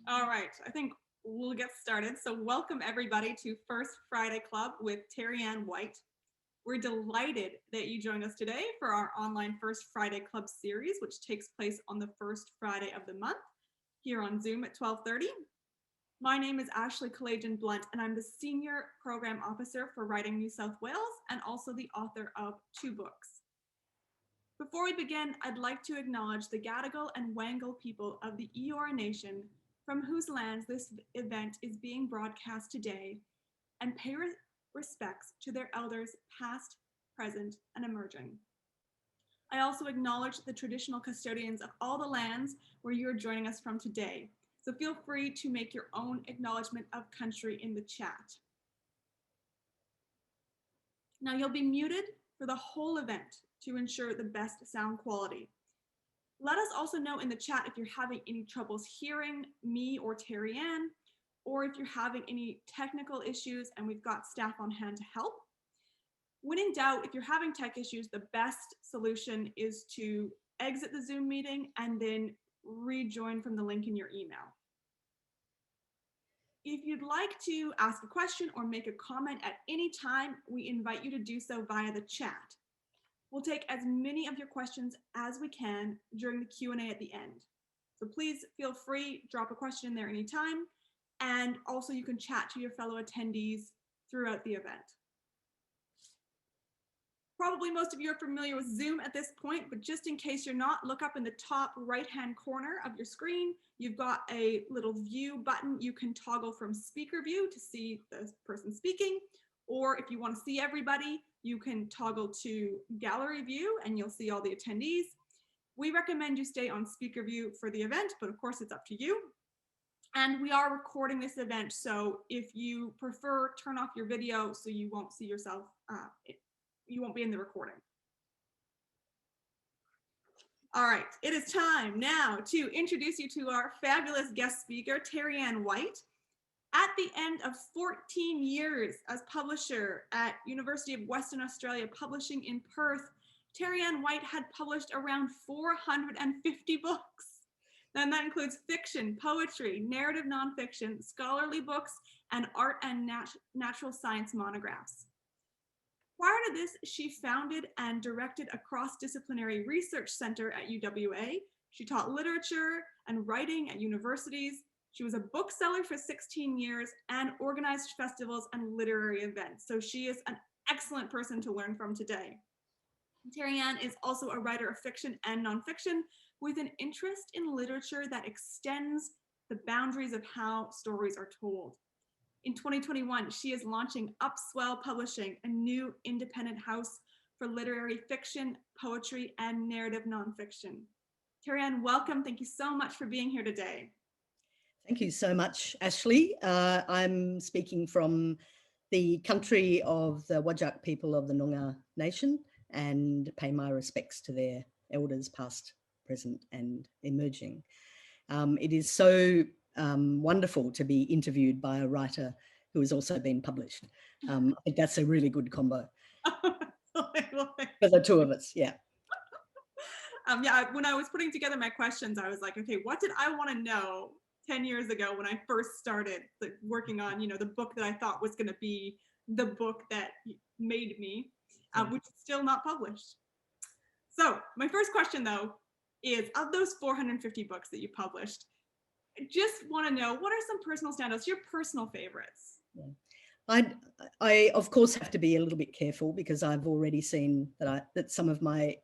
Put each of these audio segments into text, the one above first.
All right, I think we'll get started. So welcome everybody to First Friday Club with Terri-ann White. We're delighted that you joined us today for our online First Friday Club series, which takes place on the first Friday of the month here on Zoom at 12:30. My name is Ashley Kalagian Blunt, and I'm the Senior Program Officer for Writing New South Wales and also the author of 2 books. Before we begin, I'd like to acknowledge the Gadigal and Wangal people of the Eora Nation, from whose lands this event is being broadcast today, and pay respects to their elders past, present, and emerging. I also acknowledge the traditional custodians of all the lands where you are joining us from today. So feel free to make your own acknowledgement of country in the chat. Now you'll be muted for the whole event to ensure the best sound quality. Let us also know in the chat if you're having any troubles hearing me or Terri-ann, or if you're having any technical issues, and we've got staff on hand to help. When in doubt, if you're having tech issues, the best solution is to exit the Zoom meeting and then rejoin from the link in your email. If you'd like to ask a question or make a comment at any time, we invite you to do so via the chat. We'll take as many of your questions as we can during the Q&A at the end. So please feel free, drop a question in there anytime. And also you can chat to your fellow attendees throughout the event. Probably most of you are familiar with Zoom at this point, but just in case you're not, look up in the top right-hand corner of your screen. You've got a little view button. You can toggle from speaker view to see the person speaking, or if you want to see everybody, you can toggle to gallery view and you'll see all the attendees. We recommend you stay on speaker view for the event, but of course it's up to you. And we are recording this event, so if you prefer, turn off your video so you won't see yourself, you won't be in the recording. All right, it is time now to introduce you to our fabulous guest speaker, Terri-ann White. At the end of 14 years as publisher at University of Western Australia Publishing in Perth, Terri-ann White had published around 450 books. And that includes fiction, poetry, narrative nonfiction, scholarly books, and art and natural science monographs. Prior to this, she founded and directed a cross-disciplinary research center at UWA. She taught literature and writing at universities. She was a bookseller for 16 years and organized festivals and literary events. So she is an excellent person to learn from today. Terri-ann is also a writer of fiction and nonfiction with an interest in literature that extends the boundaries of how stories are told. In 2021, she is launching Upswell Publishing, a new independent house for literary fiction, poetry, and narrative nonfiction. Terri-ann, welcome. Thank you so much for being here today. Thank you so much, Ashley. I'm speaking from the country of the Whadjuk people of the Noongar Nation and pay my respects to their elders past, present and emerging. It is so wonderful to be interviewed by a writer who has also been published. I think that's a really good combo for the two of us, yeah. Yeah, when I was putting together my questions, I was like, okay, what did I want to know 10 years ago when I first started working on, the book that I thought was going to be the book that made me, which is still not published. So my first question, though, is of those 450 books that you published, I just want to know, what are some personal standouts, your personal favorites? Yeah. I of course have to be a little bit careful because I've already seen that some of my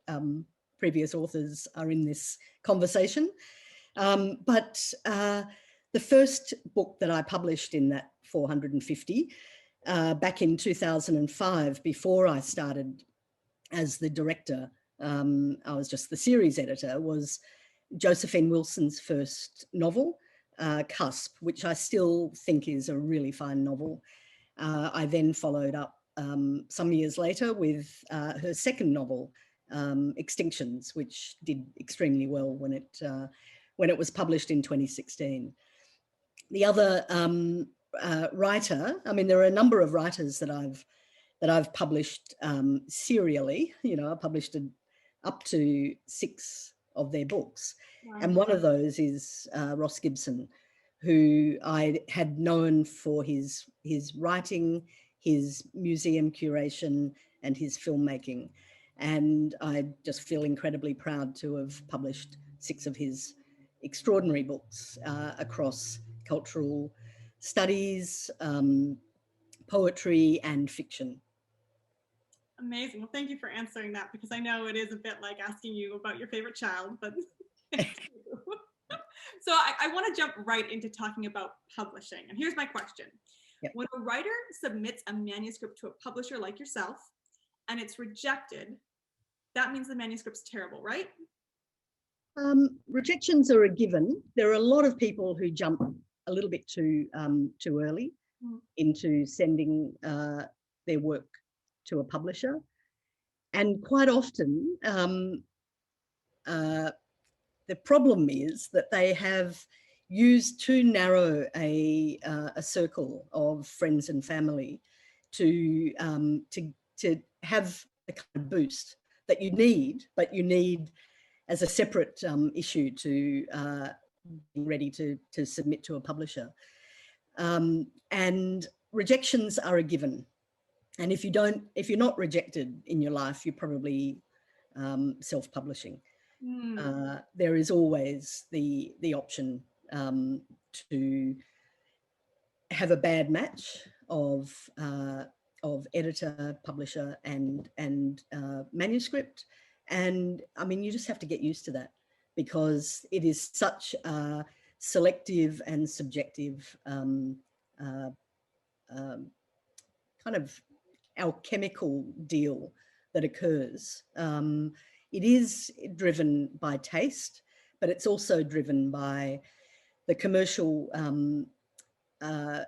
previous authors are in this conversation. But the first book that I published in that 450 back in 2005, before I started as the director, I was just the series editor, was Josephine Wilson's first novel, Cusp, which I still think is a really fine novel. I then followed up some years later with her second novel, Extinctions, which did extremely well when it was published in 2016. The other writer, I mean, there are a number of writers that I've published serially. I published up to 6 of their books. Wow. And one of those is Ross Gibson, who I had known for his writing, his museum curation, and his filmmaking. And I just feel incredibly proud to have published 6 of his extraordinary books across cultural studies, poetry, and fiction. Amazing. Well, thank you for answering that, because I know it is a bit like asking you about your favorite child, but so I want to jump right into talking about publishing. And here's my question. Yep. When a writer submits a manuscript to a publisher like yourself and it's rejected, that means the manuscript's terrible, right? Rejections are a given. There are a lot of people who jump a little bit too early into sending their work to a publisher. And quite often, the problem is that they have used too narrow a circle of friends and family to have the kind of boost that you need, but you need as a separate issue to being ready to submit to a publisher. And rejections are a given. And if you're not rejected in your life, you're probably self-publishing. There is always the option to have a bad match of editor, publisher, and manuscript. And I mean, you just have to get used to that, because it is such a selective and subjective kind of alchemical deal that occurs. It is driven by taste, but it's also driven by the commercial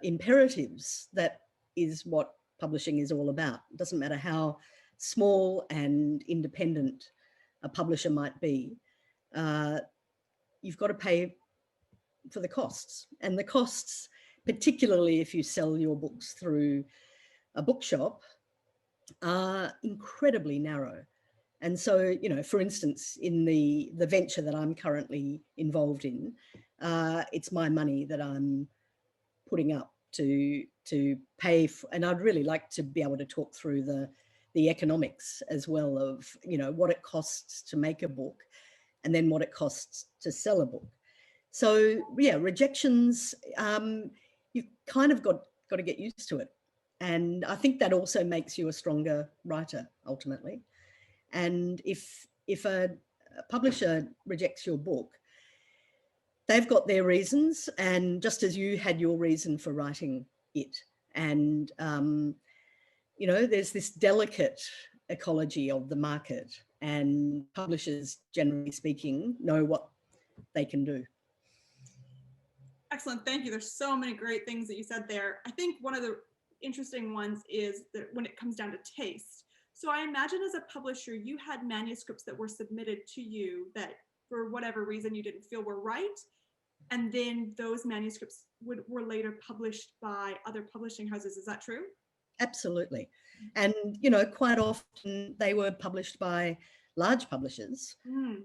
imperatives. That is what publishing is all about. It doesn't matter how small and independent a publisher might be. You've got to pay for the costs, and the costs, particularly if you sell your books through a bookshop, are incredibly narrow. And so, you know, for instance, in the venture that I'm currently involved in, it's my money that I'm putting up to pay for, and I'd really like to be able to talk through the economics as well of, you know, what it costs to make a book and then what it costs to sell a book. So yeah, rejections, you've kind of got to get used to it. And I think that also makes you a stronger writer ultimately. And if a publisher rejects your book, they've got their reasons, and just as you had your reason for writing it. And, you know, there's this delicate ecology of the market, and publishers, generally speaking, know what they can do. Excellent. Thank you. There's so many great things that you said there. I think one of the interesting ones is that when it comes down to taste. So I imagine as a publisher, you had manuscripts that were submitted to you that for whatever reason you didn't feel were right. And then those manuscripts were later published by other publishing houses. Is that true? Absolutely. And, you know, quite often they were published by large publishers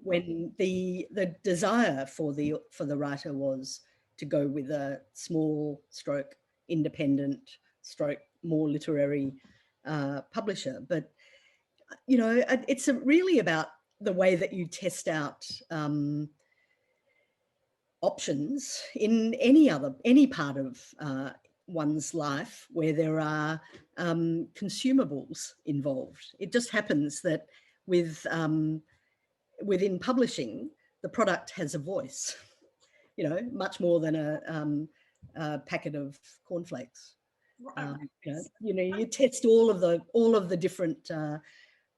when the desire for the writer was to go with a small stroke, independent stroke, more literary publisher. But, you know, it's really about the way that you test out options in any part of one's life where there are consumables involved. It just happens that within publishing, the product has a voice, you know, much more than a packet of cornflakes. You know, you test all of the different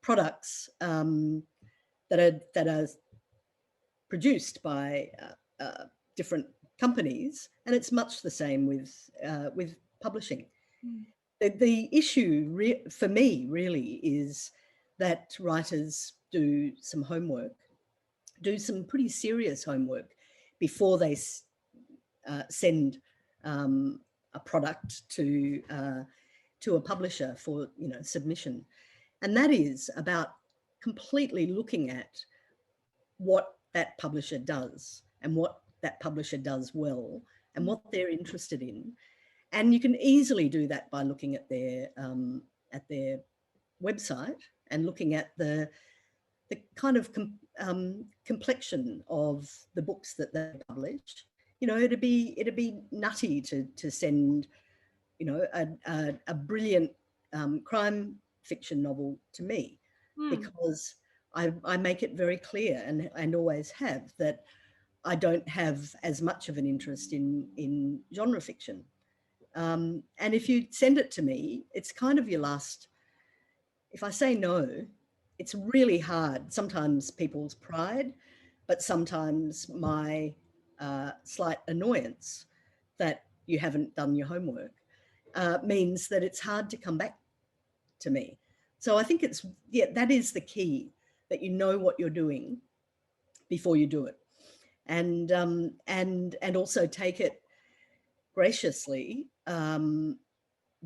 products that are produced by different companies, and it's much the same with publishing. The issue for me really is that writers do some homework, do some pretty serious homework before they send a product to a publisher for, you know, submission. And that is about completely looking at what that publisher does and what that publisher does well, and what they're interested in. And you can easily do that by looking at their website and looking at the kind of complexion of the books that they publish. You know, it'd be nutty to send, you know, a brilliant crime fiction novel to me, because I make it very clear, and always have, that I don't have as much of an interest in genre fiction. And if you send it to me, it's kind of your last. If I say no, it's really hard. Sometimes people's pride, but sometimes my slight annoyance that you haven't done your homework means that it's hard to come back to me. So I think it's, yeah, that is the key, that you know what you're doing before you do it, and also take it graciously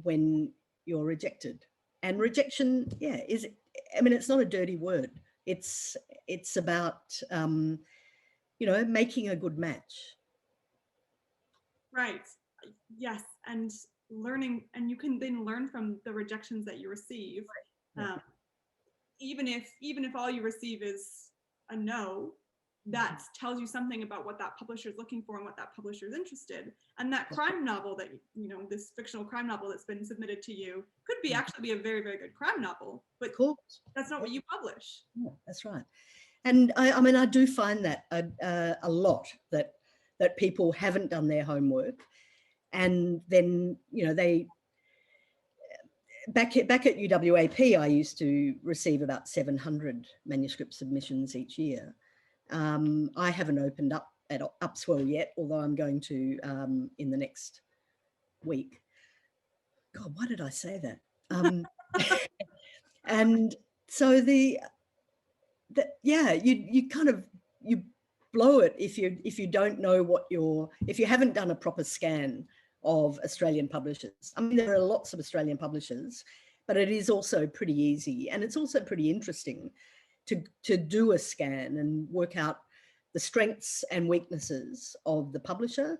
when you're rejected. And rejection, yeah, is, I mean, it's not a dirty word. It's about you know, making a good match. Right. Yes, and learning, and you can then learn from the rejections that you receive. Even if all you receive is a no, that tells you something about what that publisher is looking for and what that publisher is interested. And that crime novel that, you know, this fictional crime novel that's been submitted to you could be actually be a very, very good crime novel, but that's not what you publish. Yeah, that's right. And I mean, I do find that a lot, that people haven't done their homework, and then, you know, they back at UWAP, I used to receive about 700 manuscript submissions each year. I haven't opened up at Upswell yet, although I'm going to in the next week. God, why did I say that? And so yeah, you kind of, you blow it if you don't know if you haven't done a proper scan of Australian publishers. I mean, there are lots of Australian publishers, but it is also pretty easy, and it's also pretty interesting to do a scan and work out the strengths and weaknesses of the publisher,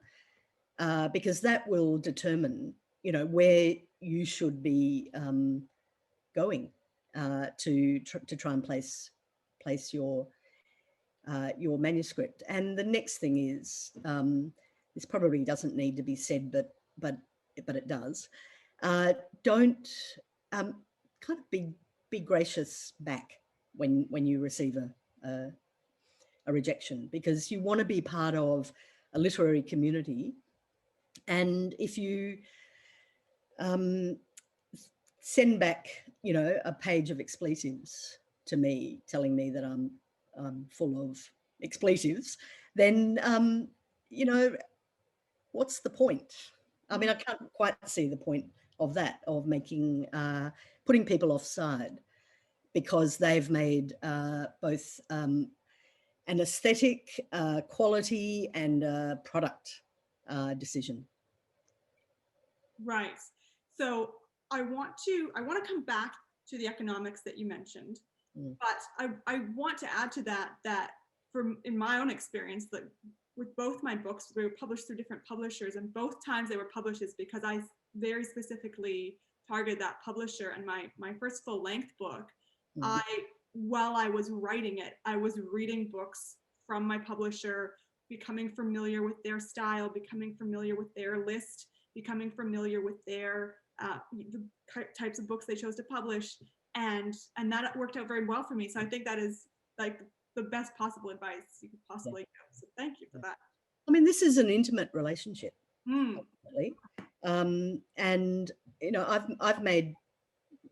because that will determine, you know, where you should be going to try and place your manuscript. And the next thing is, this probably doesn't need to be said, but it does. Don't kind of be gracious back when you receive a rejection, because you want to be part of a literary community. And if you send back, you know, a page of expletives to me, telling me that I'm full of expletives, then you know, what's the point? I mean, I can't quite see the point of that, of making putting people offside because they've made both an aesthetic, quality, and product decision. Right. So I want to come back to the economics that you mentioned, but I want to add to that from in my own experience, that with both my books, they were published through different publishers, and both times they were published is because I very specifically targeted that publisher. And my first full-length book, while I was writing it, I was reading books from my publisher, becoming familiar with their style, becoming familiar with their list, becoming familiar with their the types of books they chose to publish, and that worked out very well for me. So I think that is like the best possible advice you could possibly give. So thank you for that. I mean, this is an intimate relationship, ultimately. And you know, I've made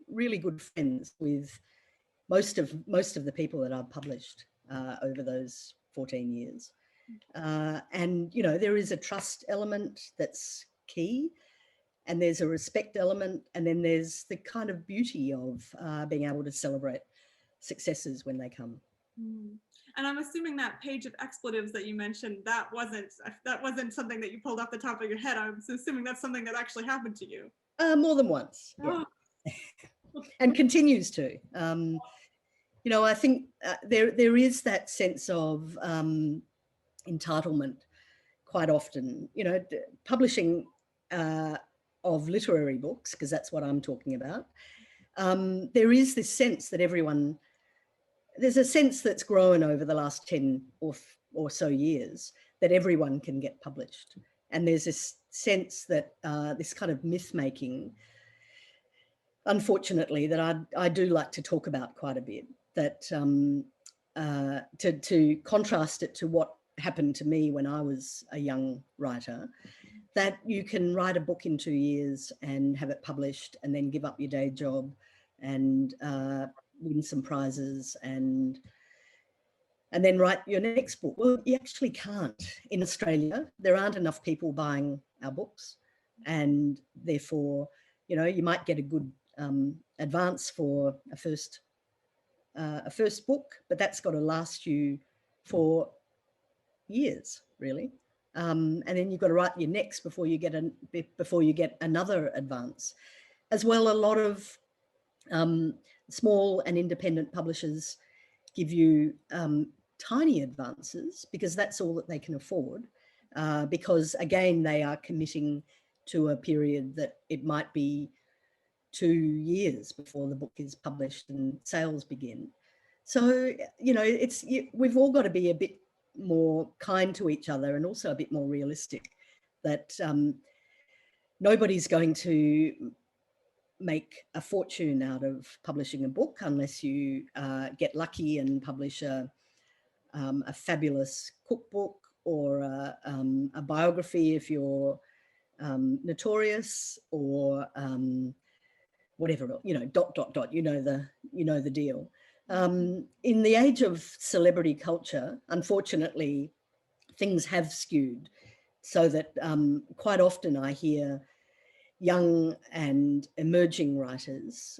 really good friends with most of the people that I've published over those 14 years. And you know, there is a trust element that's key, and there's a respect element, and then there's the kind of beauty of being able to celebrate successes when they come. And I'm assuming that page of expletives that you mentioned, that wasn't something that you pulled off the top of your head. I'm assuming that's something that actually happened to you. More than once, yeah. And continues to. You know, I think there is that sense of entitlement quite often, publishing of literary books, because that's what I'm talking about, there is this sense that there's a sense that's grown over the last 10 or so years that everyone can get published. And there's this sense that this kind of myth making, unfortunately, that I do like to talk about quite a bit, that to contrast it to what happened to me when I was a young writer, that you can write a book in 2 years and have it published and then give up your day job and win some prizes and then write your next book. Well, you actually can't. In Australia, there aren't enough people buying our books, and therefore, you might get a good advance for a first book, but that's got to last you for years, really. And then you've got to write your next before you get another advance. As well, a lot of small and independent publishers give you tiny advances because that's all that they can afford. Because again, they are committing to a period that it might be 2 years before the book is published and sales begin. So, we've all got to be a bit more kind to each other and also a bit more realistic that nobody's going to make a fortune out of publishing a book unless you get lucky and publish a fabulous cookbook or a biography if you're notorious, or whatever, dot, you know the deal. In the age of celebrity culture, unfortunately, things have skewed so that quite often I hear young and emerging writers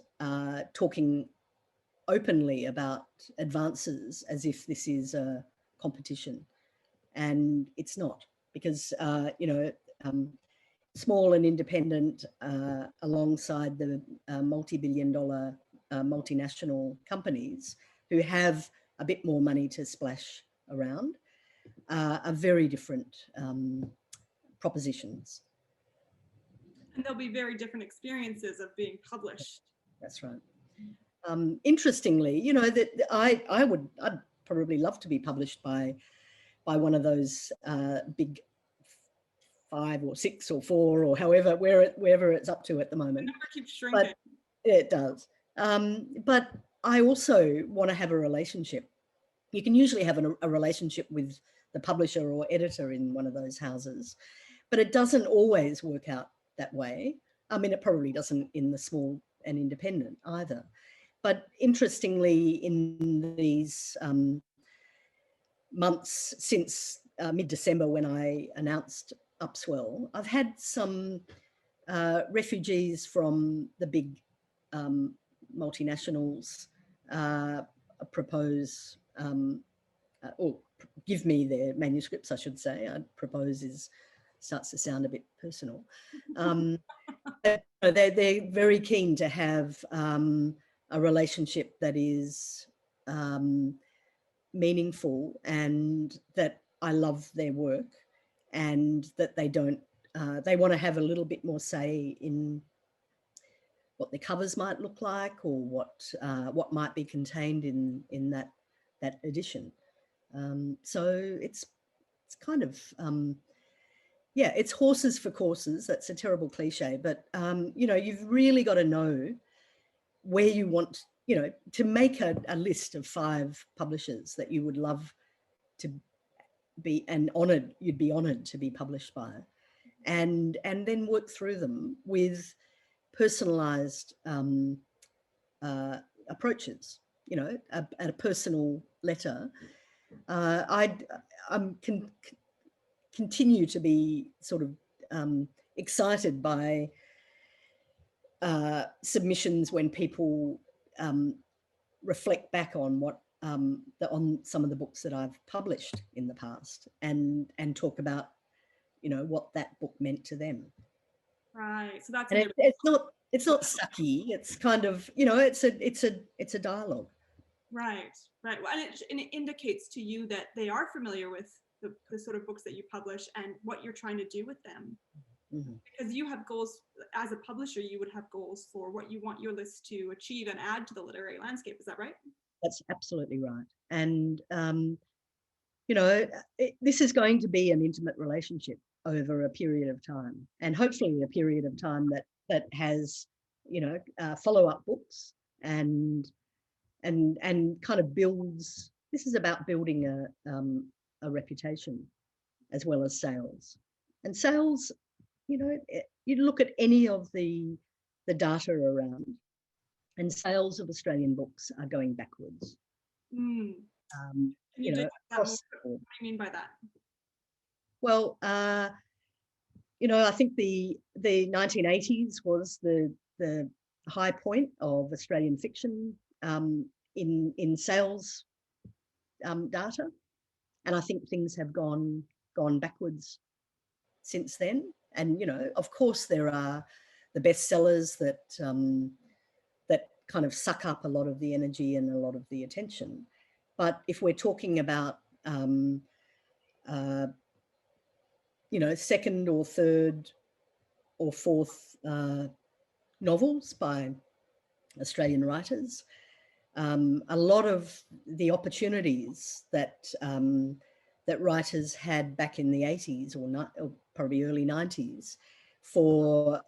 talking openly about advances as if this is a competition, and it's not, because small and independent alongside the multi-billion-dollar multinational companies who have a bit more money to splash around are very different propositions. And there'll be very different experiences of being published. That's right. Interestingly, that I'd probably love to be published by one of those big 5 or 6 or 4 or wherever it's up to at the moment. The number keeps shrinking. But it does. But I also want to have a relationship. You can usually have a relationship with the publisher or editor in one of those houses, but it doesn't always work out that way. I mean, it probably doesn't in the small and independent either. But interestingly, in these months since mid-December, when I announced Upswell, I've had some refugees from the big multinationals propose, or give me their manuscripts, I should say. Propose starts to sound a bit personal. They're very keen to have a relationship that is meaningful, and that I love their work, and that they don't, they want to have a little bit more say in what the covers might look like, or what might be contained in that edition. So it's kind of, yeah, it's horses for courses. That's a terrible cliche, but you've really got to know where you want, to make a list of 5 publishers that you would love to be, and you'd be honoured to be published by, and then work through them with personalised approaches, a personal letter. I'm continue to be sort of excited by submissions when people reflect back on what on some of the books that I've published in the past, and talk about what that book meant to them. Right. So that's, and it's not sucky. It's kind of, it's a dialogue. Right. Well, and it indicates to you that they are familiar with the sort of books that you publish and what you're trying to do with them. Mm-hmm. Because you have goals as a publisher, you would have goals for what you want your list to achieve and add to the literary landscape. Is that right? That's absolutely right. And, you know, this is going to be an intimate relationship over a period of time, and hopefully a period of time that has, you know, follow-up books and kind of builds. This is about building a reputation as well as sales. And sales, you know, you look at any of the data around, and sales of Australian books are going backwards. Mm. Can you dig that more? What do you mean by that? Well, you know, I think the 1980s was the high point of Australian fiction in sales data, and I think things have gone backwards since then. And you know, of course, there are the bestsellers that that kind of suck up a lot of the energy and a lot of the attention. But if we're talking about you know, second or third or fourth novels by Australian writers, a lot of the opportunities that that writers had back in the 80s or probably early 90s for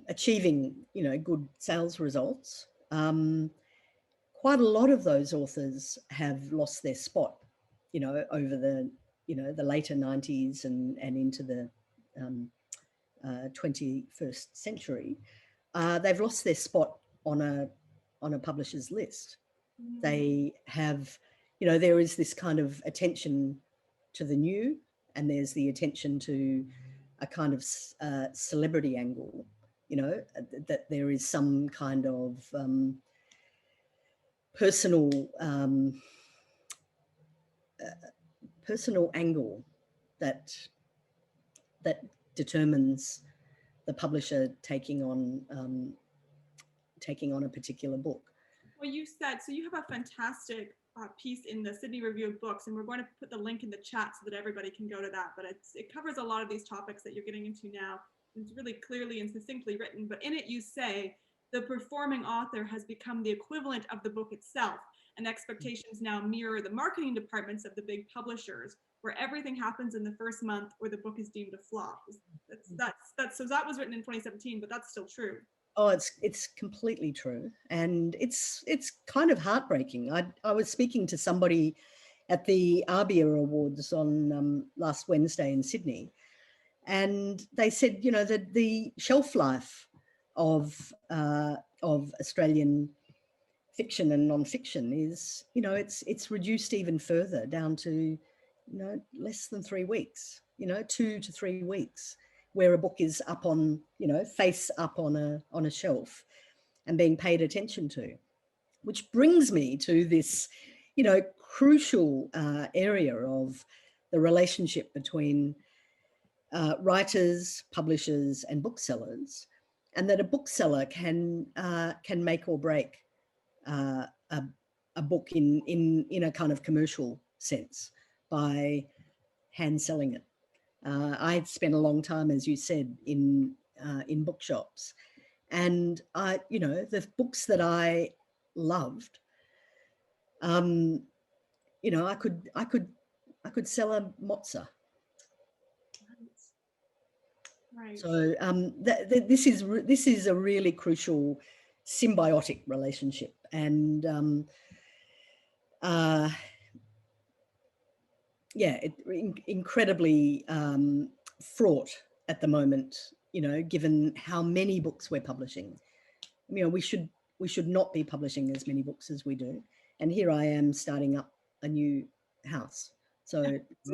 achieving, you know, good sales results, quite a lot of those authors have lost their spot, you know, over the, you know, the later 90s and into the 21st century. They've lost their spot on a publisher's list. Mm. They have, you know, there is this kind of attention to the new, and there's the attention to a kind of celebrity angle, you know, that there is some kind of personal angle that determines the publisher taking on a particular book. Well, you said, so you have a fantastic piece in the Sydney Review of Books, and we're going to put the link in the chat so that everybody can go to that. But it covers a lot of these topics that you're getting into now. It's really clearly and succinctly written. But in it, you say the performing author has become the equivalent of the book itself, and expectations now mirror the marketing departments of the big publishers, where everything happens in the first month or the book is deemed a flop. So that was written in 2017, but that's still true. Oh, it's completely true, and it's kind of heartbreaking. I was speaking to somebody at the ARBIA Awards on last Wednesday in Sydney, and they said, you know, that the shelf life of Australian fiction and non-fiction is, you know, it's reduced even further down to, you know, less than 3 weeks, you know, 2 to 3 weeks, where a book is up on, you know, face up on a shelf and being paid attention to. Which brings me to this, you know, crucial area of the relationship between writers, publishers, and booksellers, and that a bookseller can make or break a book in a kind of commercial sense by hand selling it. I spent a long time, as you said, in bookshops, and you know, the books that I loved, you know, I could sell a mozza. Right. So this is a really crucial symbiotic relationship, and yeah, incredibly fraught at the moment, you know, given how many books we're publishing. You know, we should not be publishing as many books as we do. And here I am starting up a new house. So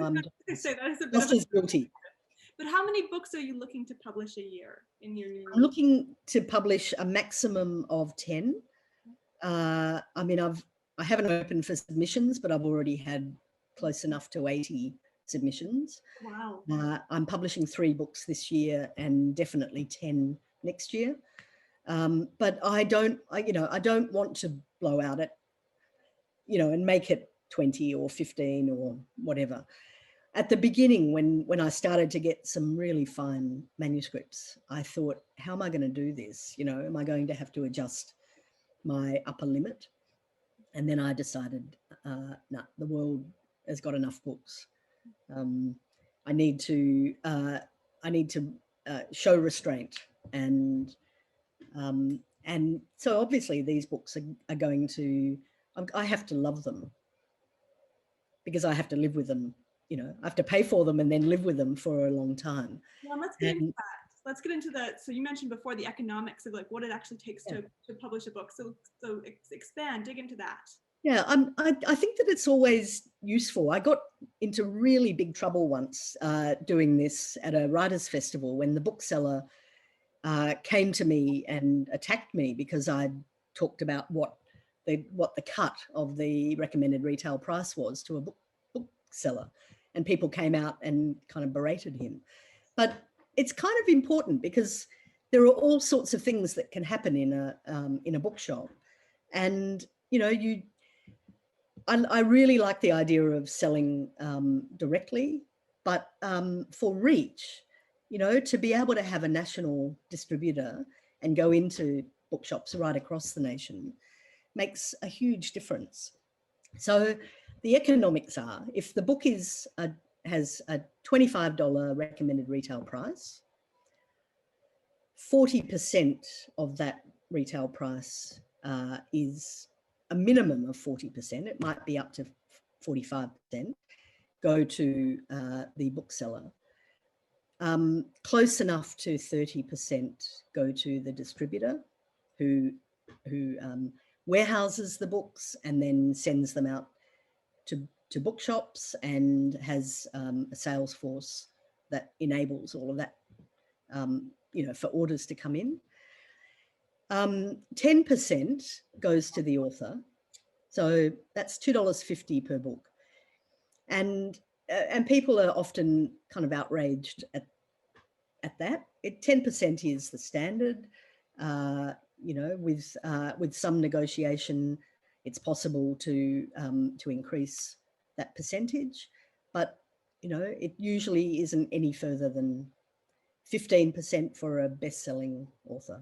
I'm just as guilty. But how many books are you looking to publish a year in your new? I'm looking to publish a maximum of 10. I mean, I haven't opened for submissions, but I've already had close enough to 80 submissions. Wow. I'm publishing 3 books this year and definitely 10 next year. But I don't want to blow out at you know, and make it 20 or 15 or whatever. At the beginning, when I started to get some really fine manuscripts, I thought, how am I going to do this? You know, am I going to have to adjust my upper limit? And then I decided, no, the world has got enough books. I need to show restraint, and so obviously these books are going to, I have to love them, because I have to live with them. You know, I have to pay for them and then live with them for a long time. Well, let's get into that. Let's get into so you mentioned before the economics of like what it actually takes to publish a book. So expand, dig into that. Yeah, I think that it's always useful. I got into really big trouble once doing this at a writers' festival, when the bookseller came to me and attacked me because I talked about what the cut of the recommended retail price was to a bookseller, and people came out and kind of berated him. But it's kind of important, because there are all sorts of things that can happen in a bookshop, and you know, I really like the idea of selling directly, but for reach, you know, to be able to have a national distributor and go into bookshops right across the nation makes a huge difference. So the economics are, if the book has a $25 recommended retail price, 40% of that retail price is a minimum of 40%. It might be up to 45%, go to the bookseller. Close enough to 30% go to the distributor, who warehouses the books and then sends them out to bookshops, and has a sales force that enables all of that, you know, for orders to come in. 10% goes to the author, so that's $2.50 per book, and people are often kind of outraged at that. 10% is the standard. You know, with some negotiation, it's possible to increase that percentage, but you know, it usually isn't any further than 15% for a best-selling author.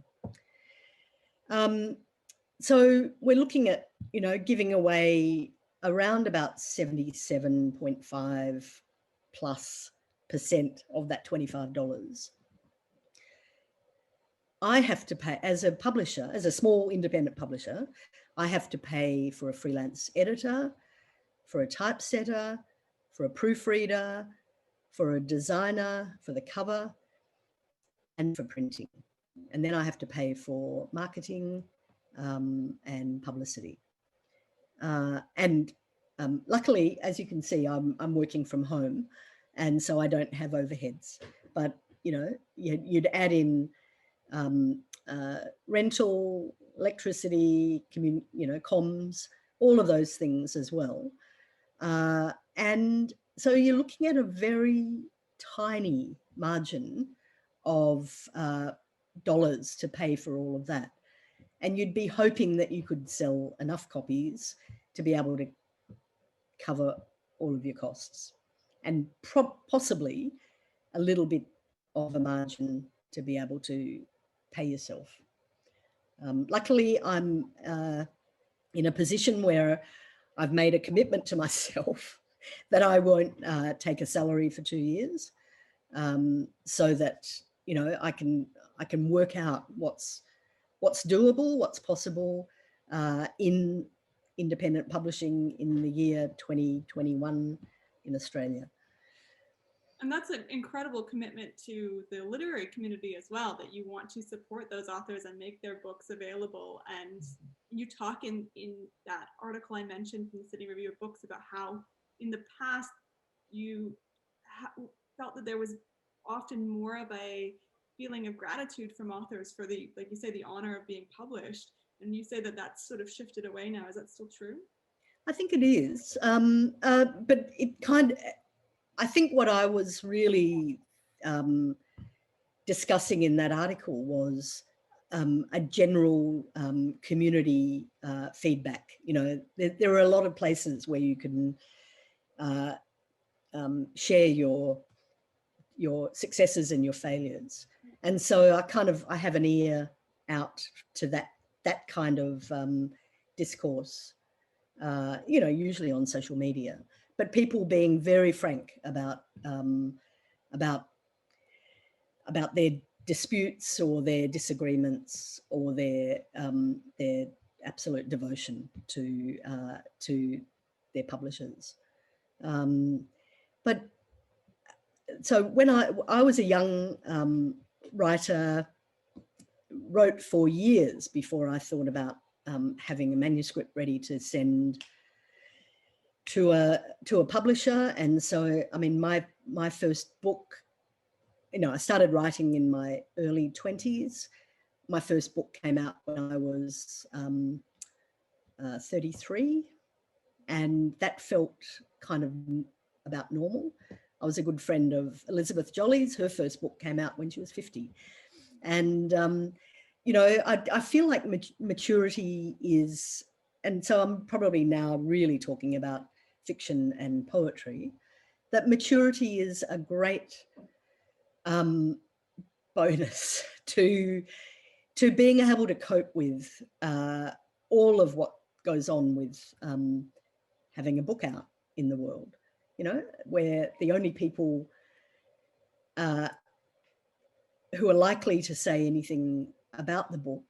So we're looking at, you know, giving away around about 77.5+% of that $25. I have to pay, as a publisher, as a small independent publisher, I have to pay for a freelance editor, for a typesetter, for a proofreader, for a designer, for the cover, and for printing. And then I have to pay for marketing and publicity. Luckily, as you can see, I'm working from home, and so I don't have overheads. But you know, you'd add in rental, electricity, you know, comms, all of those things as well. And so you're looking at a very tiny margin of dollars to pay for all of that. And you'd be hoping that you could sell enough copies to be able to cover all of your costs, and possibly a little bit of a margin to be able to pay yourself. Luckily, I'm in a position where I've made a commitment to myself that I won't take a salary for 2 years, so that, you know, I can work out what's doable, what's possible in independent publishing in the year 2021 in Australia. And that's an incredible commitment to the literary community as well, that you want to support those authors and make their books available. And you talk in that article I mentioned from the Sydney Review of Books about how in the past you felt that there was often more of a feeling of gratitude from authors for the, like you say, the honor of being published. And you say that that's sort of shifted away now. Is that still true? I think it is. But it kind of, I think what I was really discussing in that article was a general community feedback. You know, there are a lot of places where you can share your successes and your failures. And so I have an ear out to that kind of discourse, you know, usually on social media, but people being very frank about their disputes or their disagreements or their absolute devotion to their publishers. But so when I was a young writer, wrote for years before I thought about having a manuscript ready to send to a publisher. And so, I mean, my first book, you know, I started writing in my early 20s. My first book came out when I was 33, and that felt kind of about normal. I was a good friend of Elizabeth Jolly's. Her first book came out when she was 50. And, you know, I feel like maturity is, and so I'm probably now really talking about fiction and poetry, that maturity is a great bonus to being able to cope with all of what goes on with having a book out in the world, you know, where the only people who are likely to say anything about the book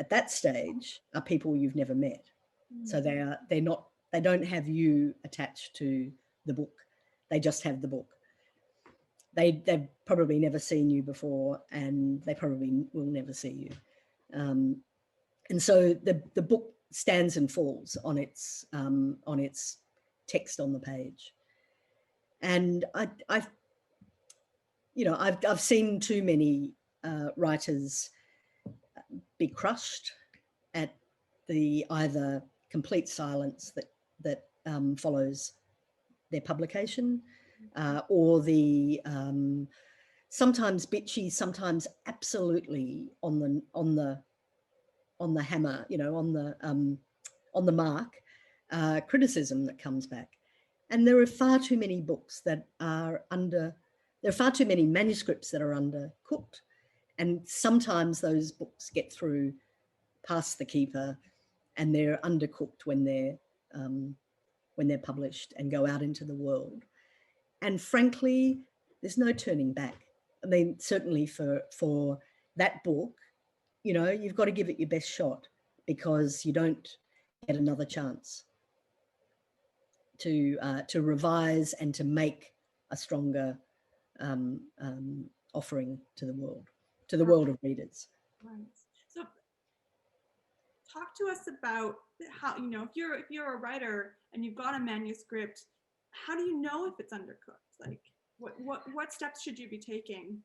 at that stage are people you've never met. So they don't have you attached to the book. They just have the book. They've probably never seen you before, and they probably will never see you. And so the book stands and falls on its text on the page. And I've seen too many writers be crushed at the either complete silence that follows their publication, or the sometimes bitchy, sometimes absolutely on the hammer, you know, on the mark, criticism that comes back. And there are far too many books that are there are far too many manuscripts that are undercooked. And sometimes those books get through past the keeper and they're undercooked when they're published and go out into the world. And frankly, there's no turning back. I mean, certainly for that book, you know, you've got to give it your best shot, because you don't get another chance to revise and to make a stronger offering to the world of readers. Right. So talk to us about how, you know, if you're a writer and you've got a manuscript, how do you know if it's undercooked? Like what steps should you be taking?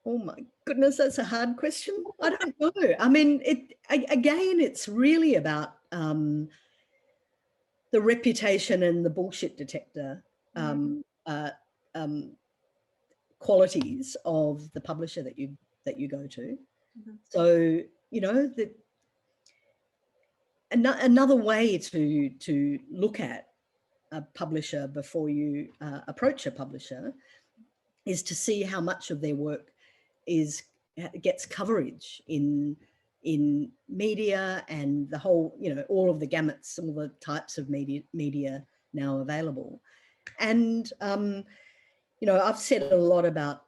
Oh my goodness, that's a hard question. I don't know. I mean, it's really about the reputation and the bullshit detector qualities of the publisher that you go to. So, you know, another way to look at a publisher before you approach a publisher is to see how much of their work gets coverage in media and the whole, you know, all of the gamuts, all the types of media now available. And you know, I've said a lot about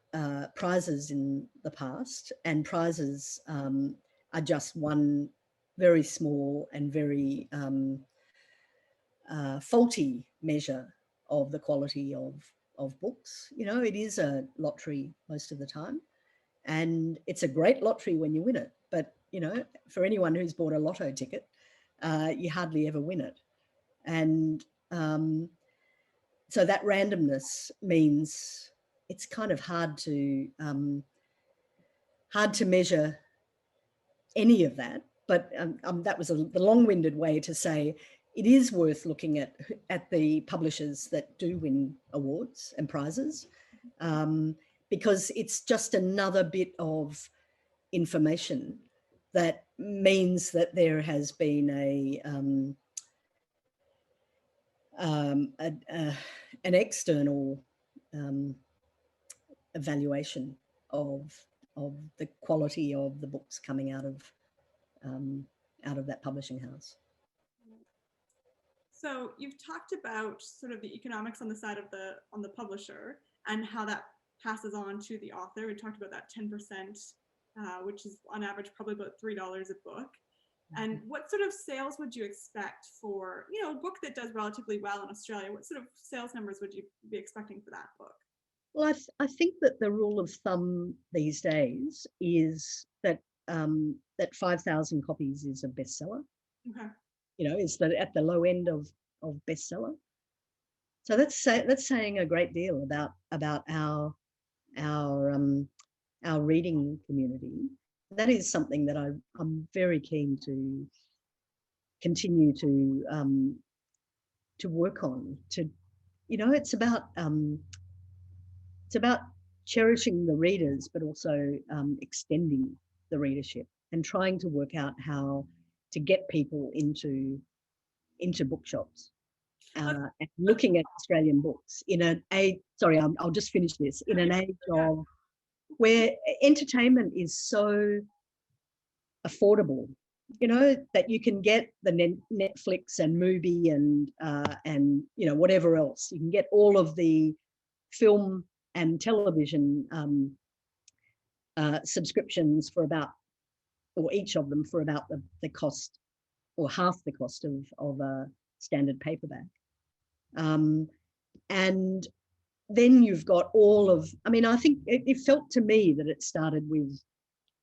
prizes in the past, and prizes are just one very small and very faulty measure of the quality of books. You know, it is a lottery most of the time, and it's a great lottery when you win it. But, you know, for anyone who's bought a lotto ticket, you hardly ever win it. And so that randomness means it's kind of hard to measure any of that. But that was the long-winded way to say it is worth looking at the publishers that do win awards and prizes, because it's just another bit of information that means that there has been an external evaluation of the quality of the books coming out of that publishing house. So you've talked about sort of the economics on the side of the publisher and how that passes on to the author. We talked about that 10%, which is on average probably about $3 a book. And what sort of sales would you expect for, you know, a book that does relatively well in Australia? What sort of sales numbers would you be expecting for that book? Well, I think that the rule of thumb these days is that that 5,000 copies is a bestseller. Okay. You know, is that at the low end of bestseller. So that's saying a great deal about our reading community. That is something that I'm very keen to continue to work on. To, you know, it's about cherishing the readers, but also extending the readership and trying to work out how to get people into bookshops and looking at Australian books in an age. Sorry, I'll just finish this. In an age of where entertainment is so affordable, you know, that you can get the Netflix and Mubi and you know, whatever else. You can get all of the film and television subscriptions for about, or each of them for about the cost or half the cost of a standard paperback. And then you've got all of, I mean, I think it felt to me that it started with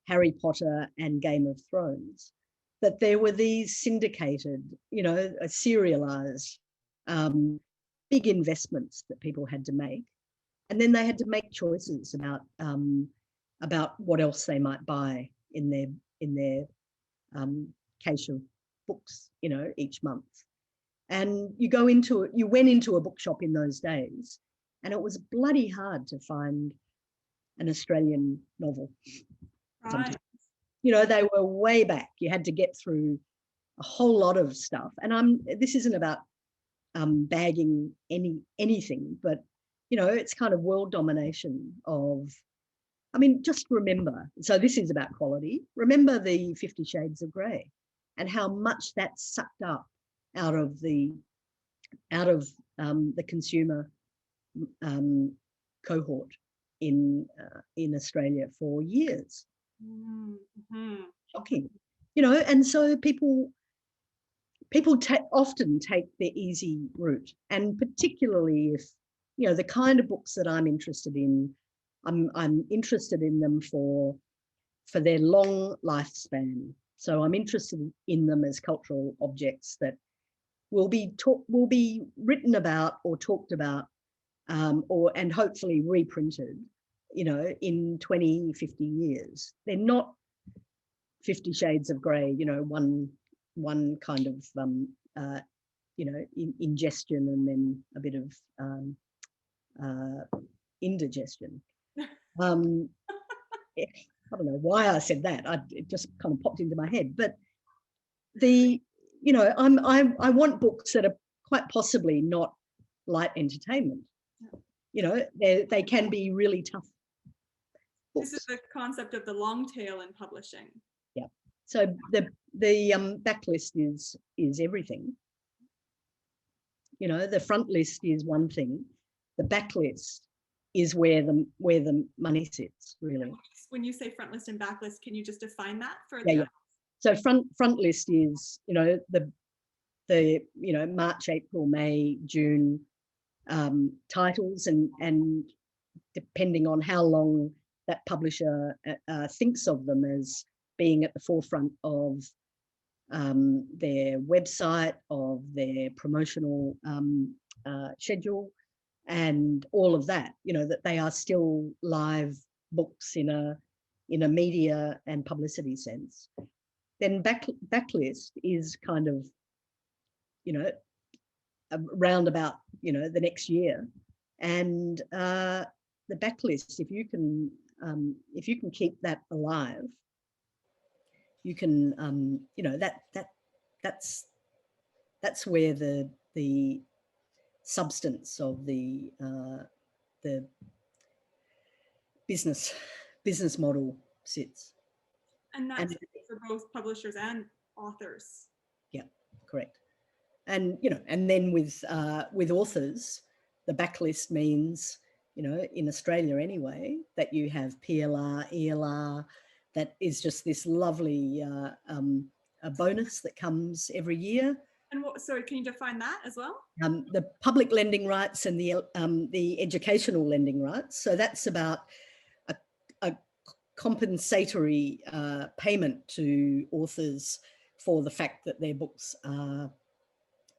Harry Potter and Game of Thrones, that there were these syndicated, you know, serialized big investments that people had to make. And then they had to make choices about what else they might buy in their cache of books, you know, each month. And you went into a bookshop in those days, and it was bloody hard to find an Australian novel. Right. You know, they were way back. You had to get through a whole lot of stuff. And this isn't about bagging anything, but you know, it's kind of world domination of, I mean, just remember, so this is about quality. Remember the 50 Shades of Grey and how much that sucked up out of the consumer cohort in Australia for years. Mm-hmm. Shocking, you know, and so people often take the easy route, and particularly if, you know, the kind of books that I'm interested in, I'm interested in them for their long lifespan. So I'm interested in them as cultural objects that will be written about or talked about, and hopefully reprinted, you know, in 20, 50 years. They're not 50 Shades of Grey, you know, one kind of you know, ingestion and then a bit of indigestion. I don't know why I said that. It just kind of popped into my head. But you know, I want books that are quite possibly not light entertainment. You know, they can be really tough books. This is the concept of the long tail in publishing. Yeah. So the backlist is everything. You know, the front list is one thing. The backlist is where the money sits, really. When you say front list and backlist, can you just define that for Yeah. So front list is, you know, the you know, March, April, May, June titles, and depending on how long that publisher thinks of them as being at the forefront of their website, of their promotional schedule, and all of that, you know, that they are still live books in a media and publicity sense. Then backlist is kind of, you know, around about, you know, the next year. And the backlist, if you can keep that alive, you can, you know, that's where the substance of the business model sits. And that's for both publishers and authors. Yeah, correct. And, you know, and then with authors, the backlist means, you know, in Australia anyway, that you have PLR, ELR, that is just this lovely a bonus that comes every year. And sorry, can you define that as well? The public lending rights and the educational lending rights. So that's about a compensatory payment to authors for the fact that their books are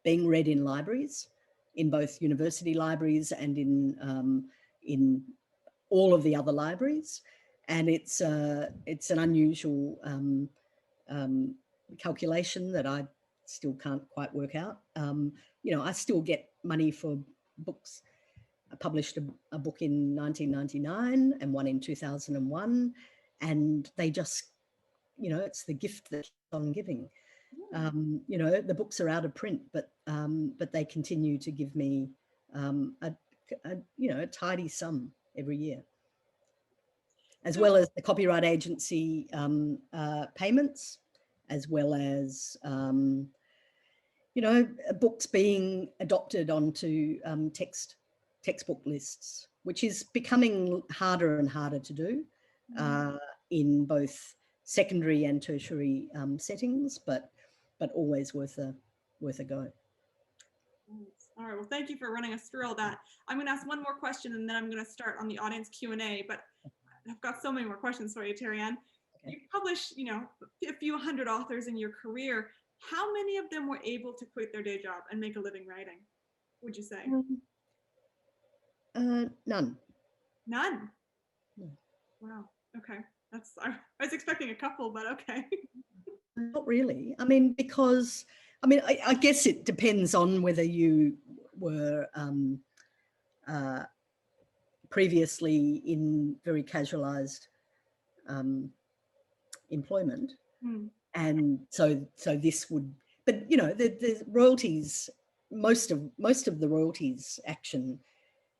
being read in libraries, in both university libraries and in all of the other libraries. And it's an unusual calculation that I still can't quite work out. You know, I still get money for books. I published a book in 1999 and one in 2001, and they just, you know, it's the gift that keeps on giving. You know, the books are out of print, but they continue to give me a tidy sum every year, as well as the copyright agency payments, as well as you know, books being adopted onto textbook lists, which is becoming harder and harder to do in both secondary and tertiary settings, but always worth a go. All right, well, thank you for running us through all that. I'm going to ask one more question, and then I'm going to start on the audience Q&A, but I've got so many more questions for you, Terri-ann. Okay. You publish, you know, a few hundred authors in your career. How many of them were able to quit their day job and make a living writing, would you say? None. None? No. Wow, okay. I was expecting a couple, but okay. Not really. I mean, because, I mean, I guess it depends on whether you were previously in very casualized employment. And so this would, but you know, the royalties, most of the royalties action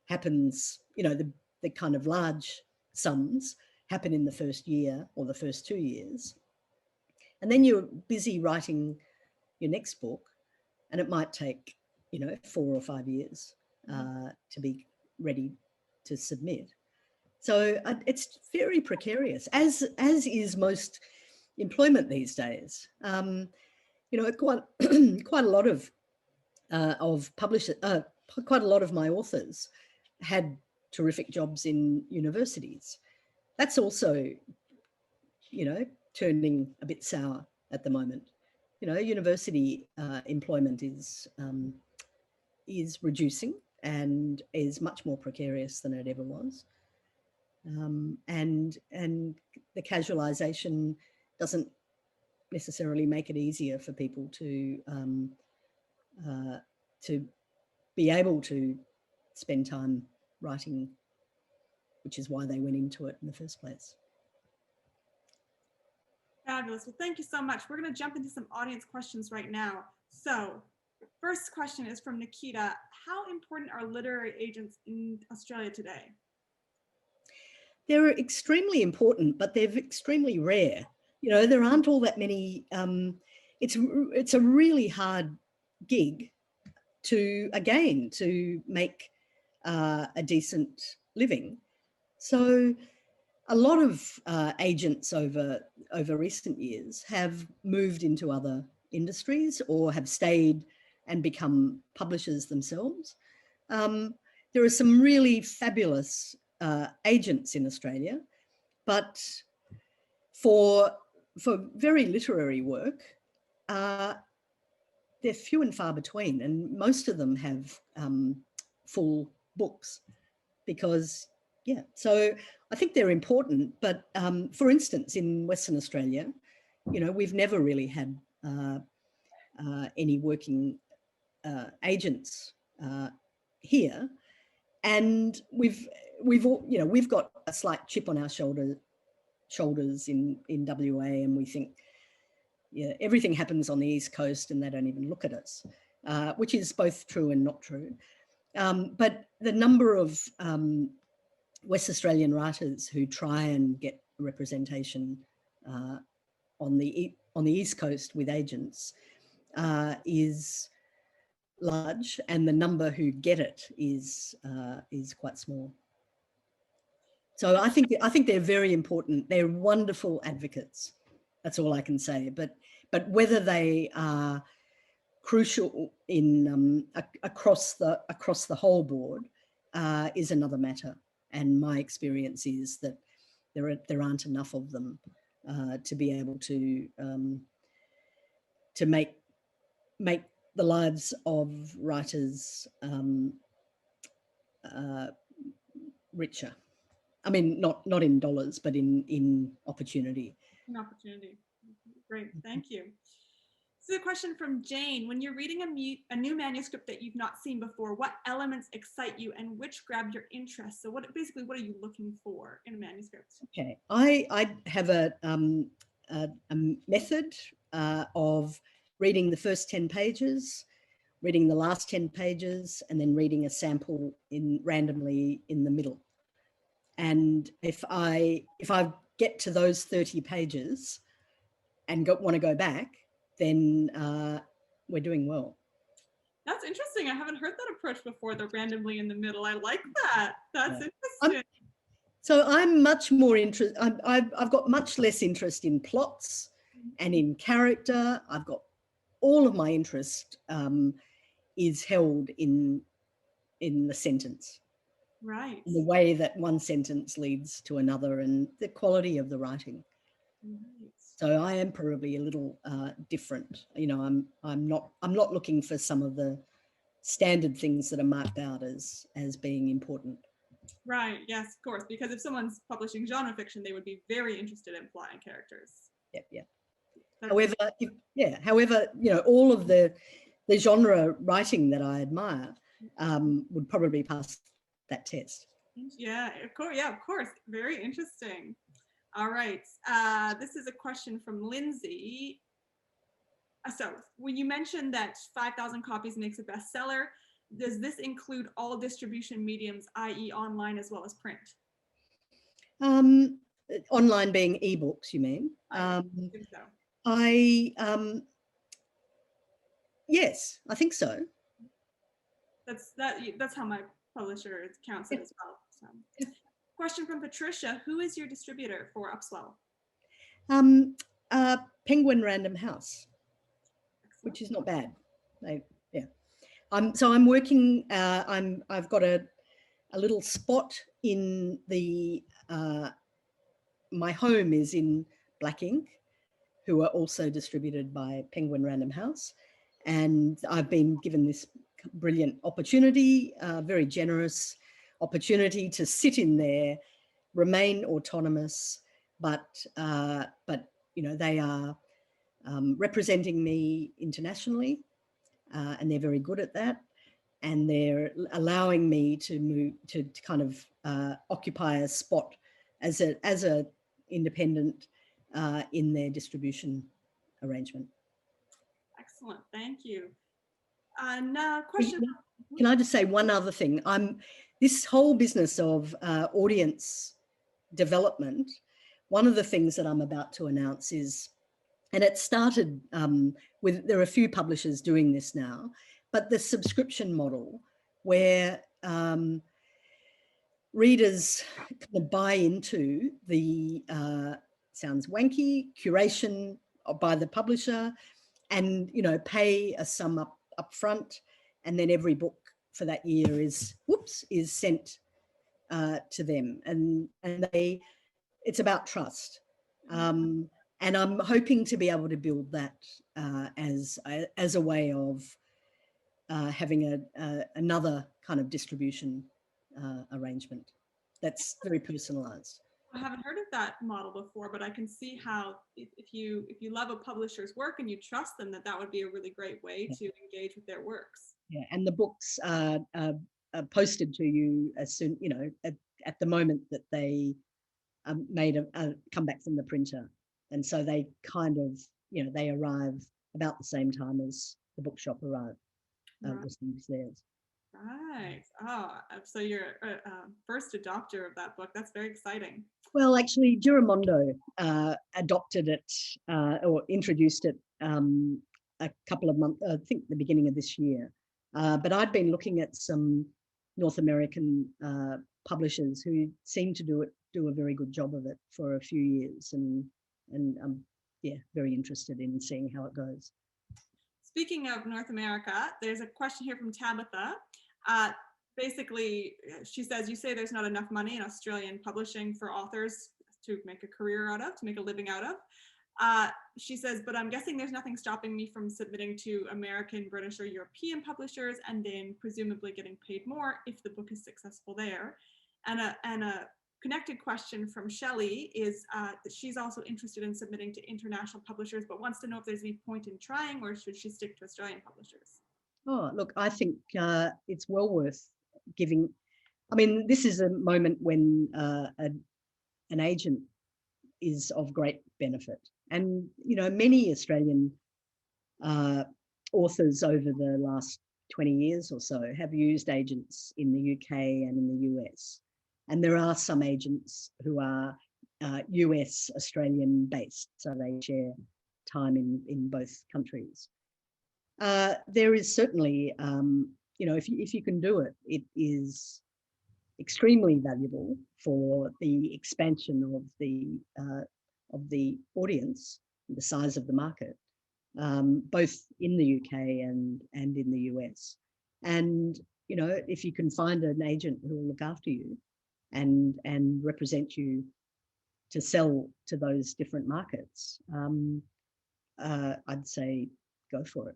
happens, you know, the kind of large sums happen in the first year or the first 2 years. And then you're busy writing your next book, and it might take, you know, 4 or 5 years to be ready to submit. So it's very precarious, as is most employment these days. You know, quite a lot of publishers, quite a lot of my authors had terrific jobs in universities. That's also, you know, turning a bit sour at the moment. You know, university employment is reducing and is much more precarious than it ever was. And the casualisation doesn't necessarily make it easier for people to be able to spend time writing, which is why they went into it in the first place. Fabulous. Well, thank you so much. We're going to jump into some audience questions right now. So, first question is from Nikita. How important are literary agents in Australia today? They're extremely important, but they're extremely rare. You know, there aren't all that many. It's a really hard gig to make a decent living. So a lot of agents over recent years have moved into other industries or have stayed and become publishers themselves. There are some really fabulous agents in Australia, but for very literary work, they're few and far between, and most of them have full books because, yeah, so I think they're important. But for instance, in Western Australia, you know, we've never really had any working agents here, and we've got a slight chip on our shoulders in WA, and we think, yeah, everything happens on the East Coast and they don't even look at us, which is both true and not true. But the number of West Australian writers who try and get representation on the East Coast with agents is large, and the number who get it is quite small. So I think they're very important. They're wonderful advocates. That's all I can say. But whether they are crucial in across the whole board is another matter. And my experience is that there aren't enough of them to be able to make the lives of writers richer. I mean, not in dollars, but in opportunity. An opportunity. Great, thank you. This is a question from Jane. When you're reading a new manuscript that you've not seen before, what elements excite you and which grab your interest? So what are you looking for in a manuscript? Okay, I have a method of reading the first 10 pages, reading the last 10 pages, and then reading a sample randomly in the middle. And if I get to those 30 pages and want to go back, then we're doing well. That's interesting. I haven't heard that approach before, the randomly in the middle. I like that. That's interesting. So I'm much more interested. I've got much less interest in plots and in character. I've got all of my interest is held in the sentence. Right. The way that one sentence leads to another and the quality of the writing. Right. So I am probably a little different. You know, I'm not looking for some of the standard things that are marked out as being important. Right. Yes, of course. Because if someone's publishing genre fiction, they would be very interested in plot and characters. Yeah. However, you know, all of the genre writing that I admire would probably pass that test. Yeah, of course. Yeah, of course. Very interesting. All right. This is a question from Lindsay. So when you mentioned that 5,000 copies makes a bestseller, does this include all distribution mediums, i.e. online as well as print? Online being ebooks, you mean? I think so. Yes, I think so. That's how my publisher counts it as well. So. Question from Patricia: who is your distributor for Upswell? Penguin Random House. Excellent. Which is not bad. So I'm working. I've got a little spot in the. My home is in Black Ink, who are also distributed by Penguin Random House, and I've been given this brilliant opportunity, very generous opportunity to sit in there, remain autonomous, but you know, they are representing me internationally, and they're very good at that, and they're allowing me to move to kind of occupy a spot as a independent in their distribution arrangement. Excellent, thank you. Now, question. Can I just say one other thing? This whole business of audience development, one of the things that I'm about to announce is, and it started there are a few publishers doing this now, but the subscription model where readers kind of buy into the, sounds wanky, curation by the publisher, and, you know, pay a sum up front, and then every book for that year is sent to them, and it's about trust, and I'm hoping to be able to build that as a way of having another kind of distribution arrangement that's very personalized. I haven't heard of that model before, but I can see how if you love a publisher's work and you trust them, that would be a really great way to engage with their works. Yeah, and the books are posted to you as soon, you know, at the moment that they come back from the printer, and so they kind of you know, they arrive about the same time as the bookshop receives theirs. Right. Oh, so you're a first adopter of that book. That's very exciting. Well, actually, Giramondo adopted it or introduced it a couple of months, I think the beginning of this year. But I'd been looking at some North American publishers who seem to do a very good job of it for a few years, and I'm very interested in seeing how it goes. Speaking of North America, there's a question here from Tabitha. Basically, she says, you say there's not enough money in Australian publishing for authors to make a career out of, to make a living out of. She says, but I'm guessing there's nothing stopping me from submitting to American, British, or European publishers and then presumably getting paid more if the book is successful there. And a connected question from Shelley is that she's also interested in submitting to international publishers, but wants to know if there's any point in trying, or should she stick to Australian publishers? Oh, look, I think it's well worth giving. I mean, this is a moment when an agent is of great benefit. And, you know, many Australian authors over the last 20 years or so have used agents in the UK and in the US. And there are some agents who are US Australian based, so they share time in both countries. There is certainly, you know, if you can do it, it is extremely valuable for the expansion of the audience, the size of the market, both in the UK and in the US. And, you know, if you can find an agent who will look after you and represent you to sell to those different markets, I'd say go for it.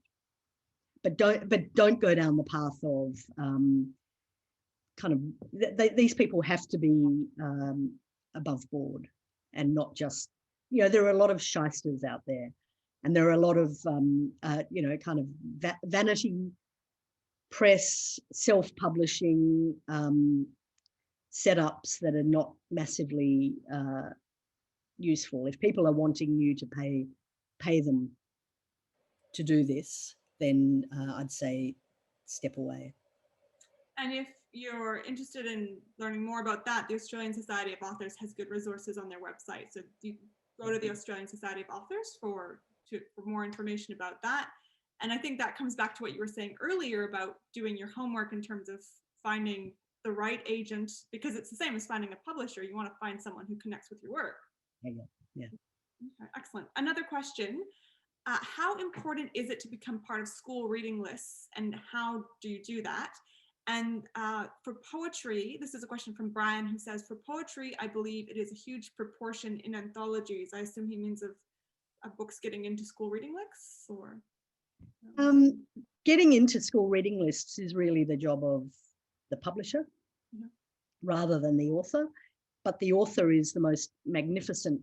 But don't go down the path of kind of these people have to be above board and not just, you know, there are a lot of shysters out there, and there are a lot of you know, kind of vanity press, self-publishing setups that are not massively useful. If people are wanting you to pay them to do this, then I'd say step away. And if you're interested in learning more about that, the Australian Society of Authors has good resources on their website. So you go to the Australian Society of Authors for more information about that. And I think that comes back to what you were saying earlier about doing your homework in terms of finding the right agent, because it's the same as finding a publisher. You want to find someone who connects with your work. Yeah. Okay, excellent. Another question. How important is it to become part of school reading lists, and how do you do that? And for poetry, this is a question from Brian, who says, for poetry, I believe it is a huge proportion in anthologies. I assume he means of books getting into school reading lists, or? Getting into school reading lists is really the job of the publisher rather than the author. But the author is the most magnificent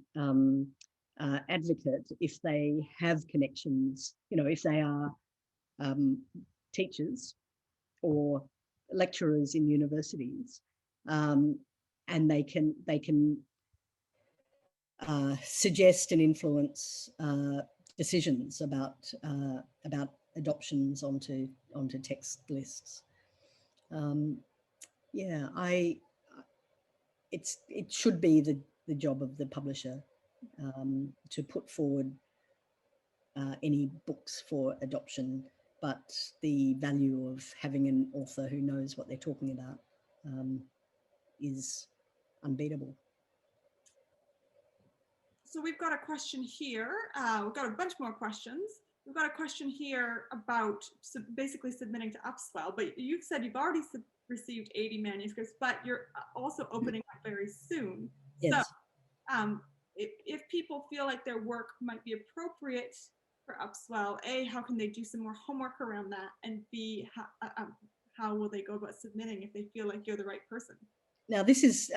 advocate if they have connections, you know, if they are teachers or lecturers in universities, and they can suggest and influence decisions about adoptions onto text lists. Yeah, it should be the job of the publisher to put forward any books for adoption, but the value of having an author who knows what they're talking about is unbeatable. So we've got a question here. We've got a bunch more questions. We've got a question here about basically submitting to Upswell, but you've said you've already received 80 manuscripts, but you're also opening up very soon. Yes. So if people feel like their work might be appropriate for Upswell, A, how can they do some more homework around that? And B, how will they go about submitting if they feel like you're the right person? Now, this is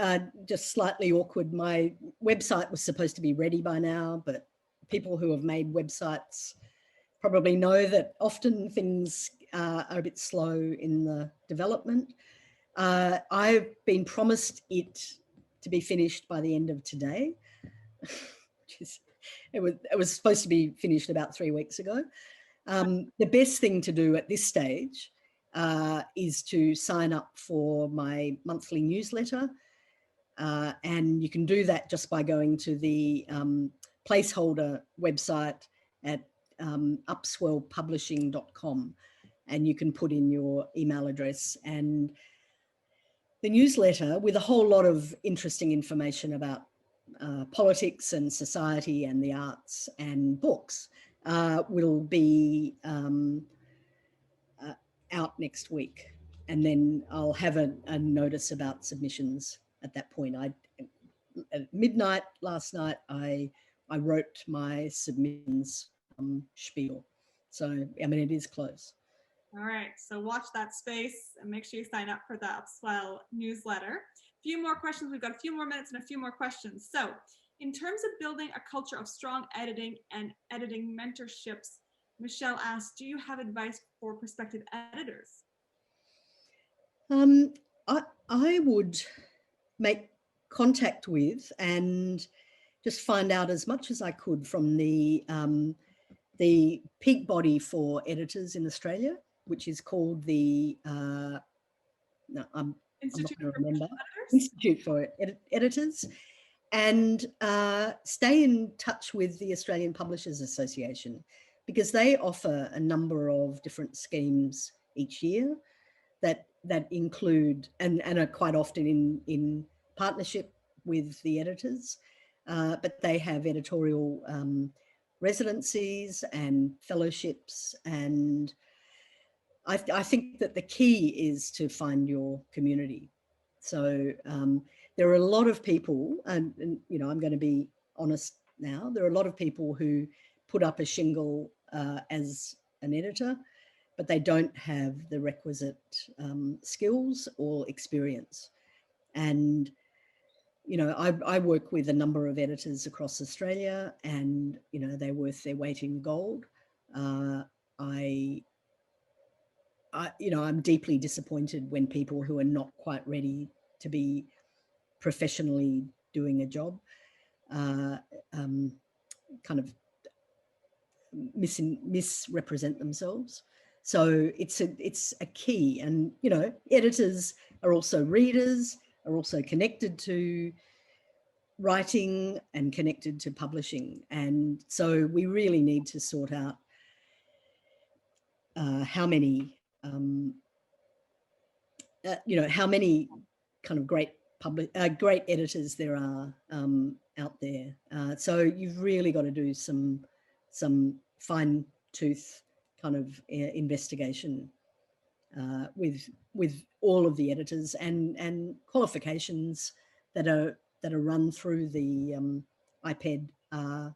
just slightly awkward. My website was supposed to be ready by now, but people who have made websites probably know that often things are a bit slow in the development. I've been promised it to be finished by the end of today, which is it was supposed to be finished about 3 weeks ago. The best thing to do at this stage is to sign up for my monthly newsletter. And you can do that just by going to the placeholder website at upswellpublishing.com, and you can put in your email address, and the newsletter, with a whole lot of interesting information about politics and society and the arts and books, will be out next week. And then I'll have a notice about submissions at that point. At midnight last night, I wrote my submissions spiel. So, I mean, it is close. All right, so watch that space and make sure you sign up for the Upswell newsletter. A few more questions. We've got a few more minutes and a few more questions. So in terms of building a culture of strong editing and editing mentorships, Michelle asked, do you have advice for prospective editors? I would make contact with and just find out as much as I could from the peak body for editors in Australia, which is called the Institute for Editors, and stay in touch with the Australian Publishers Association, because they offer a number of different schemes each year that include and are quite often in partnership with the editors, but they have editorial residencies and fellowships. And I think that the key is to find your community. So there are a lot of people, and you know, I'm going to be honest now, there are a lot of people who put up a shingle as an editor, but they don't have the requisite skills or experience. And you know, I work with a number of editors across Australia, and you know, they're worth their weight in gold. You know, I'm deeply disappointed when people who are not quite ready to be professionally doing a job kind of misrepresent themselves. So it's a key. And you know, editors are also readers, are also connected to writing and connected to publishing, and so we really need to sort out how many you know, how many kind of great editors there are out there. So you've really got to do some fine tooth kind of investigation with all of the editors, and qualifications that are run through the IPED. I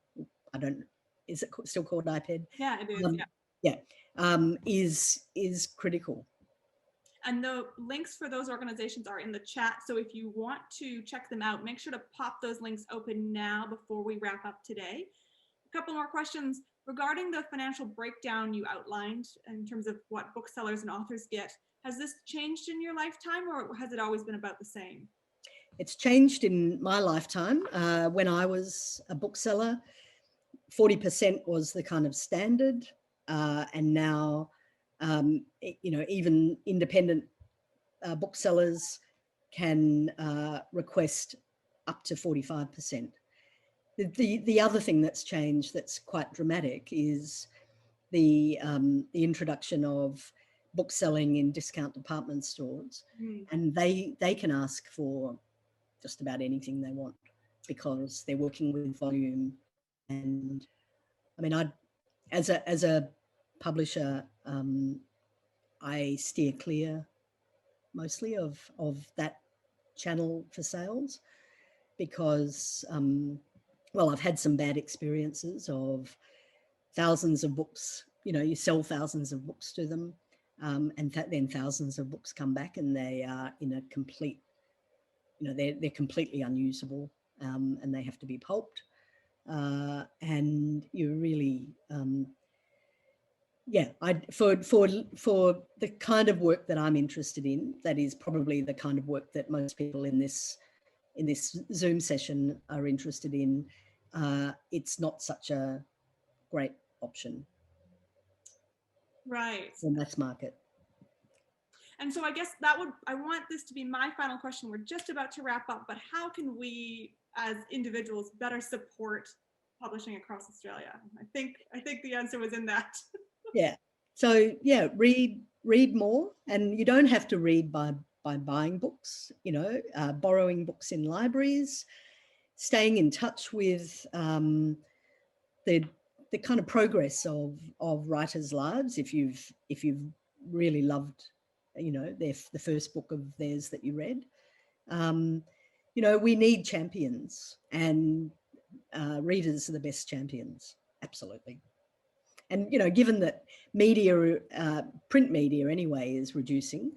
don't, is it still called IPED? Yeah, it is. Is critical. And the links for those organizations are in the chat. So if you want to check them out, make sure to pop those links open now before we wrap up today. A couple more questions regarding the financial breakdown you outlined in terms of what booksellers and authors get. Has this changed in your lifetime, or has it always been about the same? It's changed in my lifetime. When I was a bookseller, 40% was the kind of standard, and now you know, even independent booksellers can request up to 45%. The other thing that's changed that's quite dramatic is the introduction of bookselling in discount department stores, and they can ask for just about anything they want because they're working with volume. And I mean, as a publisher, I steer clear mostly of that channel for sales, because well, I've had some bad experiences of thousands of books. You know, you sell thousands of books to them, and then thousands of books come back and they are in a complete, you know, they're completely unusable, and they have to be pulped, and you really yeah, for the kind of work that I'm interested in, that is probably the kind of work that most people in this Zoom session are interested in. it's not such a great option Right. for mass market. And so I guess I want this to be my final question. We're just about to wrap up, but how can we as individuals better support publishing across Australia? I think the answer was in that. Yeah. So yeah, read more, and you don't have to read by buying books, you know, borrowing books in libraries, staying in touch with the kind of progress of writers' lives. If you've really loved, you know, the first book of theirs that you read, you know, we need champions, and readers are the best champions. Absolutely. And, you know, given that media, print media anyway, is reducing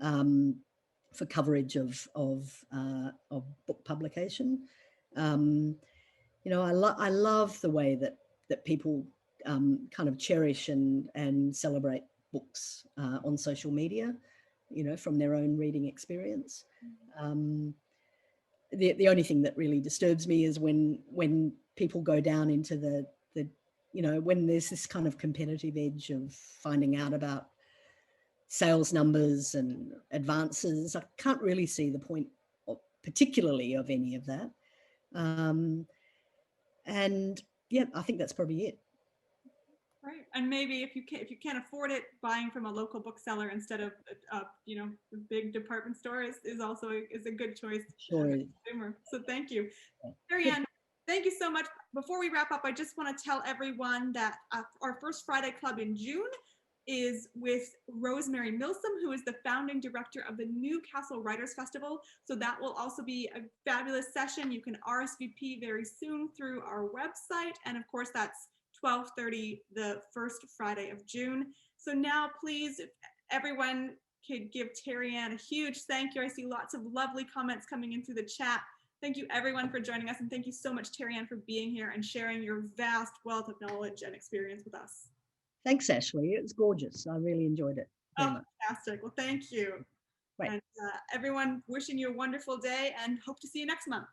for coverage of book publication, you know, I love the way that people kind of cherish and celebrate books on social media, you know, from their own reading experience. The only thing that really disturbs me is when people go down into the you know, when there's this kind of competitive edge of finding out about sales numbers and advances. I can't really see the point particularly of any of that. And yeah, I think that's probably it. Right. And maybe if you can't afford it, buying from a local bookseller instead of you know, the big department store is also a good choice. Sure. So thank you, Terri-ann. Thank you so much. Before we wrap up, I just want to tell everyone that our first Friday Club in June is with Rosemary Milsom, who is the founding director of the Newcastle Writers Festival. So that will also be a fabulous session. You can RSVP very soon through our website. And of course, that's 12:30 the first Friday of June. So now please, if everyone could give Terri-ann a huge thank you. I see lots of lovely comments coming in through the chat. Thank you everyone for joining us, and thank you so much, Terri-ann, for being here and sharing your vast wealth of knowledge and experience with us. Thanks, Ashley. It was gorgeous. I really enjoyed it. Fantastic. Well, thank you. Right. And everyone, wishing you a wonderful day and hope to see you next month.